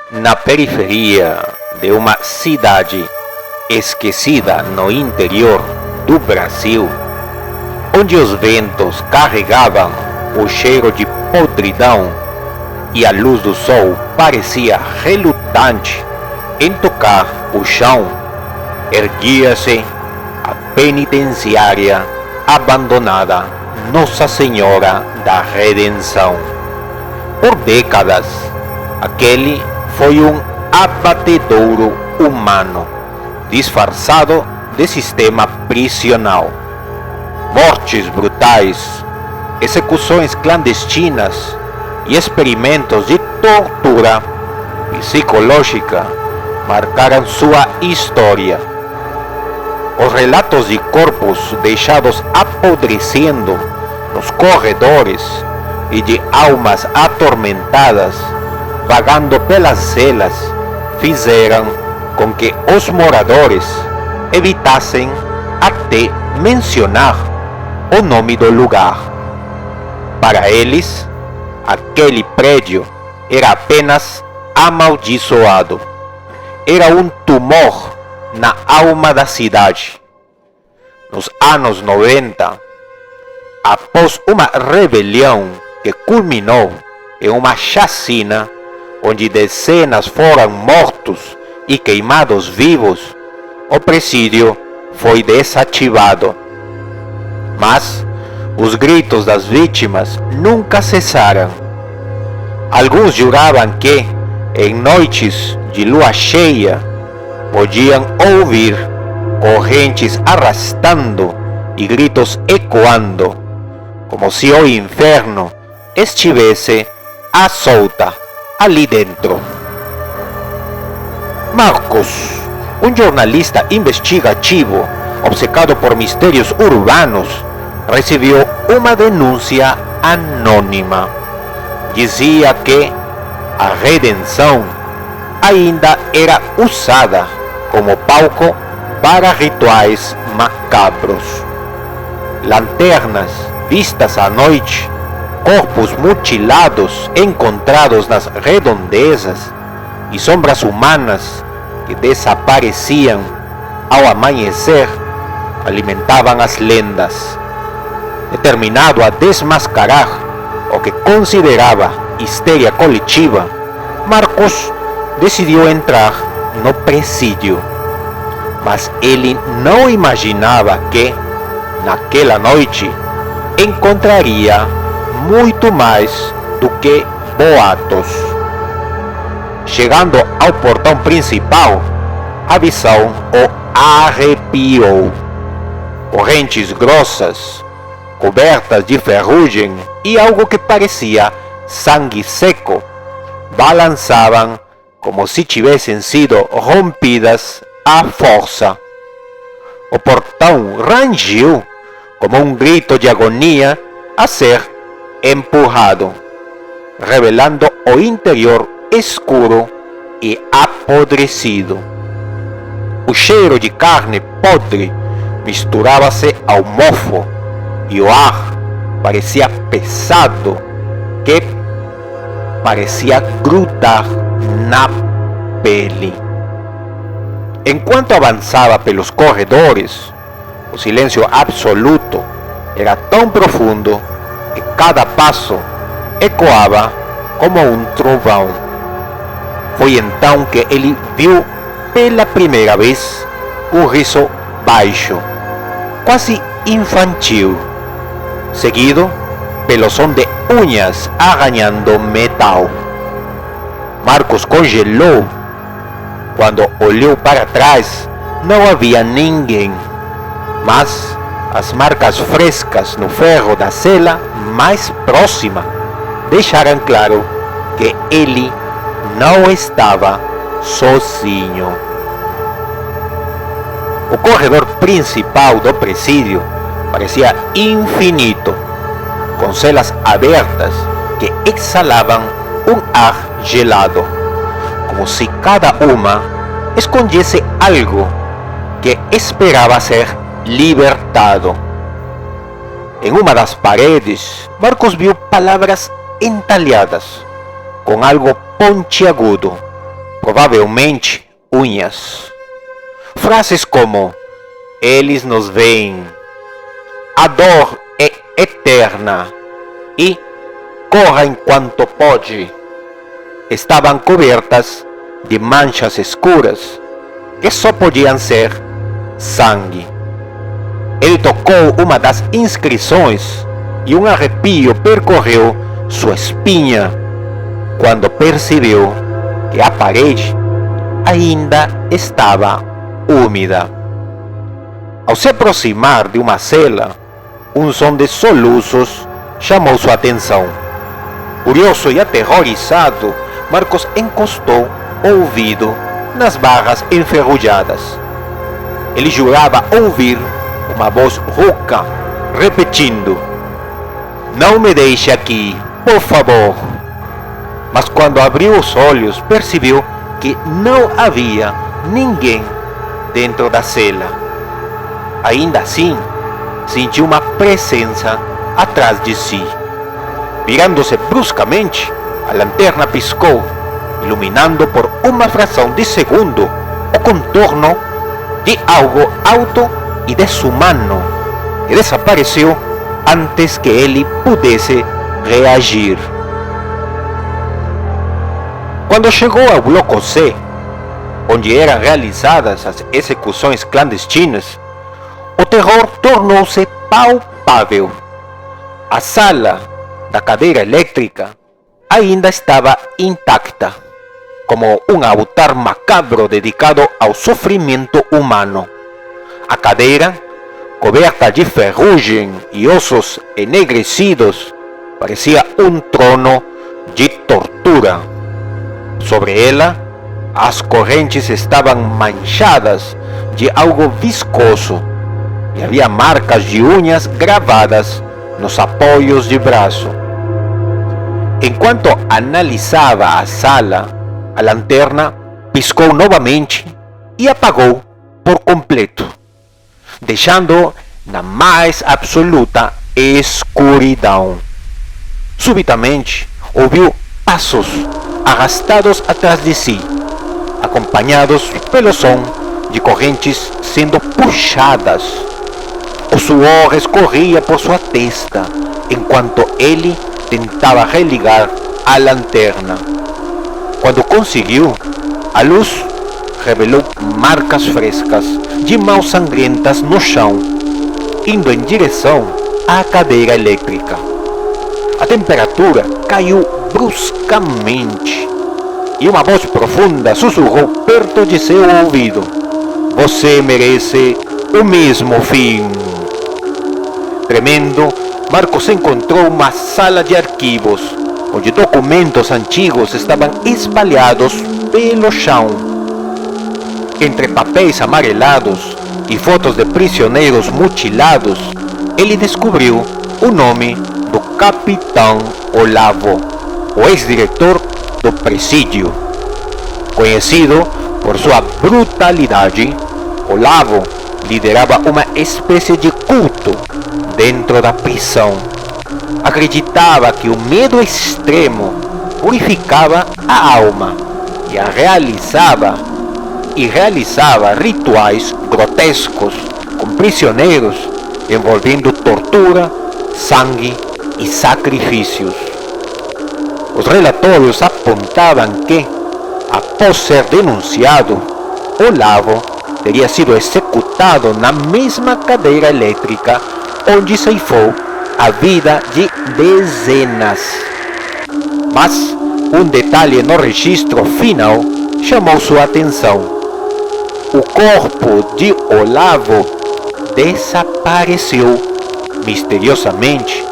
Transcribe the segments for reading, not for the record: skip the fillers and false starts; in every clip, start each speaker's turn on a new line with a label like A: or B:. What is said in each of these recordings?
A: Na periferia de uma cidade esquecida no interior do Brasil, onde os ventos carregavam o cheiro de podridão e a luz do sol parecia relutante em tocar o chão, erguia-se a penitenciária abandonada Nossa Senhora da Redenção. Por décadas, aquele foi um abatedouro humano, disfarçado de sistema prisional. Mortes brutais, execuções clandestinas e experimentos de tortura psicológica marcaram sua história. Os relatos de corpos deixados apodrecendo nos corredores e de almas atormentadas vagando pelas celas fizeram com que os moradores evitassem até mencionar o nome do lugar. Para eles, aquele prédio era apenas amaldiçoado. Era um tumor na alma da cidade. Nos anos 90, após uma rebelião que culminou em uma chacina onde dezenas foram mortos e queimados vivos, o presídio foi desativado. Mas os gritos das vítimas nunca cessaram. Alguns juravam que, em noites de lua cheia, podiam ouvir correntes arrastando e gritos ecoando, como se o inferno estivesse à solta ali dentro. Marcos, um jornalista investigativo obcecado por mistérios urbanos, recebeu uma denúncia anônima. Dizia que a Redenção ainda era usada como palco para rituais macabros. Lanternas vistas à noite, corpos mutilados encontrados nas redondezas e sombras humanas que desapareciam ao amanhecer alimentavam as lendas. Determinado a desmascarar o que considerava histeria coletiva, Marcos decidiu entrar no presídio. Mas ele não imaginava que, naquela noite, encontraria muito mais do que boatos. Chegando ao portão principal, a visão o arrepiou. Correntes grossas, cobertas de ferrugem e algo que parecia sangue seco, balançavam como se tivessem sido rompidas à força. O portão rangiu como um grito de agonia a ser empurrado, revelando o interior escuro e apodrecido. O cheiro de carne podre misturava-se ao mofo e o ar parecia pesado, que parecia grudar na pele. Enquanto avançava pelos corredores, o silêncio absoluto era tão profundo que cada passo ecoava como um trovão. Foi então que ele viu pela primeira vez um riso baixo, quase infantil, seguido pelo som de unhas arranhando metal. Marcos congelou. Quando olhou para trás, não havia ninguém, mas as marcas frescas no ferro da cela mais próxima deixaram claro que ele não estava sozinho. O corredor principal do presídio parecia infinito, com celas abertas que exalavam um ar gelado, como se cada uma escondesse algo que esperava ser libertado. Em uma das paredes, Marcos viu palavras entalhadas, com algo pontiagudo, provavelmente unhas. Frases como eles nos veem, a dor é eterna e corra enquanto pode estavam cobertas de manchas escuras que só podiam ser sangue. Ele tocou uma das inscrições e um arrepio percorreu sua espinha quando percebeu que a parede ainda estava úmida. Ao se aproximar de uma cela, um som de soluços chamou sua atenção. Curioso e aterrorizado, Marcos encostou o ouvido nas barras enferrujadas. Ele jurava ouvir uma voz rouca repetindo: "Não me deixe aqui, por favor." Mas quando abriu os olhos, percebeu que não havia ninguém dentro da cela. Ainda assim, sentiu uma presença atrás de si. Virando-se bruscamente, a lanterna piscou, iluminando por uma fração de segundo o contorno de algo alto e desumano, que desapareceu antes que ele pudesse reagir. Quando chegou ao bloco C, onde eram realizadas as execuções clandestinas, o terror tornou-se palpável. A sala da cadeira elétrica ainda estava intacta, como um altar macabro dedicado ao sofrimento humano. A cadeira, coberta de ferrugem e ossos enegrecidos, parecia um trono de tortura. Sobre ela, as correntes estavam manchadas de algo viscoso e havia marcas de unhas gravadas nos apoios de braço. Enquanto analisava a sala, a lanterna piscou novamente e apagou por completo, deixando na mais absoluta escuridão. Subitamente, ouviu passos arrastados atrás de si, acompanhados pelo som de correntes sendo puxadas. O suor escorria por sua testa enquanto ele tentava religar a lanterna. Quando conseguiu, a luz revelou marcas frescas de mãos sangrentas no chão, indo em direção à cadeira elétrica. A temperatura caiu bruscamente e uma voz profunda sussurrou perto de seu ouvido: "Você merece o mesmo fim." Tremendo, Marcos encontrou uma sala de arquivos, onde documentos antigos estavam espalhados pelo chão. Entre papéis amarelados e fotos de prisioneiros mutilados, ele descobriu o nome do Capitão Olavo, o ex-diretor do presídio. Conhecido por sua brutalidade, Olavo liderava uma espécie de culto dentro da prisão. Acreditava que o medo extremo purificava a alma e realizava rituais grotescos com prisioneiros envolvendo tortura, sangue e sacrifícios. Os relatórios apontavam que, após ser denunciado, Olavo teria sido executado na mesma cadeira elétrica onde ceifou a vida de dezenas. Mas um detalhe no registro final chamou sua atenção. O corpo de Olavo desapareceu misteriosamente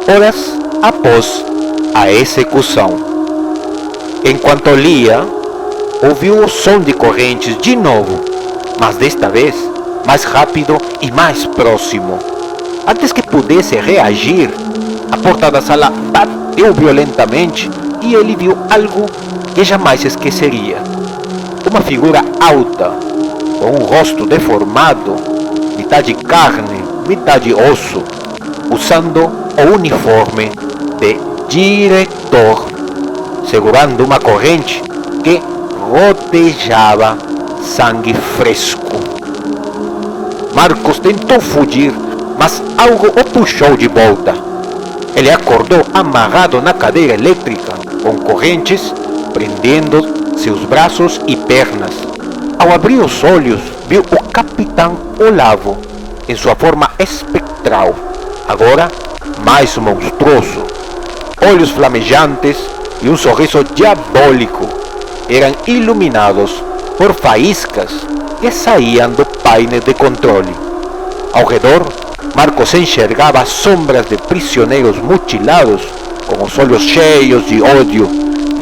A: horas após a execução. Enquanto lia, ouviu o som de correntes de novo, mas desta vez mais rápido e mais próximo. Antes que pudesse reagir, a porta da sala bateu violentamente e ele viu algo que jamais esqueceria. Uma figura alta, com um rosto deformado, metade carne, metade osso, usando o uniforme de diretor, segurando uma corrente que gotejava sangue fresco. Marcos tentou fugir, mas algo o puxou de volta. Ele acordou amarrado na cadeira elétrica, com correntes prendendo seus braços e pernas. Ao abrir os olhos, viu o Capitão Olavo, em sua forma espectral, agora mais monstruoso. Olhos flamejantes e um sorriso diabólico eram iluminados por faíscas que saíam do painel de controle. Ao redor, Marcos enxergava sombras de prisioneiros mutilados, com os olhos cheios de ódio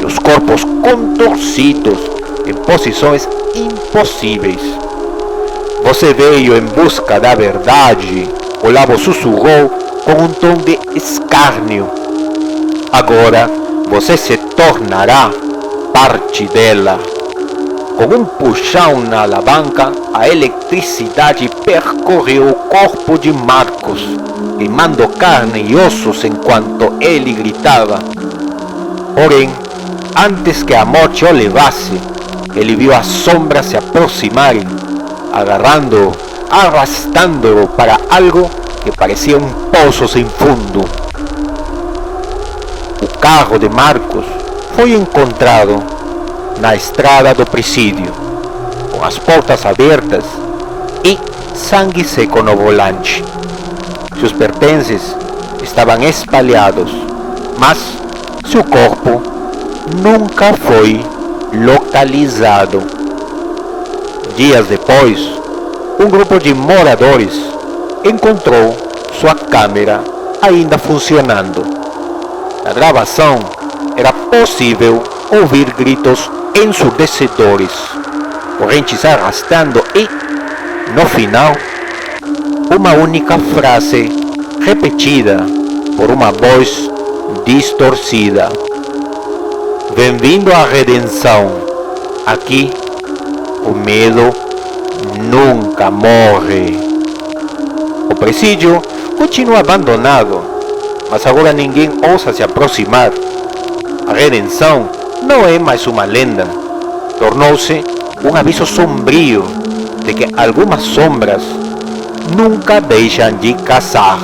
A: e os corpos contorcidos em posições impossíveis. Você veio em busca da verdade, Olavo sussurrou com um tom de escárnio. Agora você se tornará parte dela. Com um puxão na alavanca, a eletricidade percorreu o corpo de Marcos, queimando carne e ossos enquanto ele gritava. Porém, antes que a morte o levasse, ele viu as sombras se aproximarem, agarrando-o, arrastando-o para algo que parecia um poço sem fundo. O carro de Marcos foi encontrado na estrada do presídio, com as portas abertas e sangue seco no volante. Seus pertences estavam espalhados, mas seu corpo nunca foi localizado. Dias depois, um grupo de moradores encontrou sua câmera ainda funcionando. Na gravação era possível ouvir gritos ensurdecedores, correntes arrastando e, no final, uma única frase repetida por uma voz distorcida: "Bem-vindo à redenção. Aqui, o medo nunca morre." O presídio continua abandonado, mas agora ninguém ousa se aproximar. A redenção não é mais uma lenda. Tornou-se um aviso sombrio de que algumas sombras nunca deixam de caçar.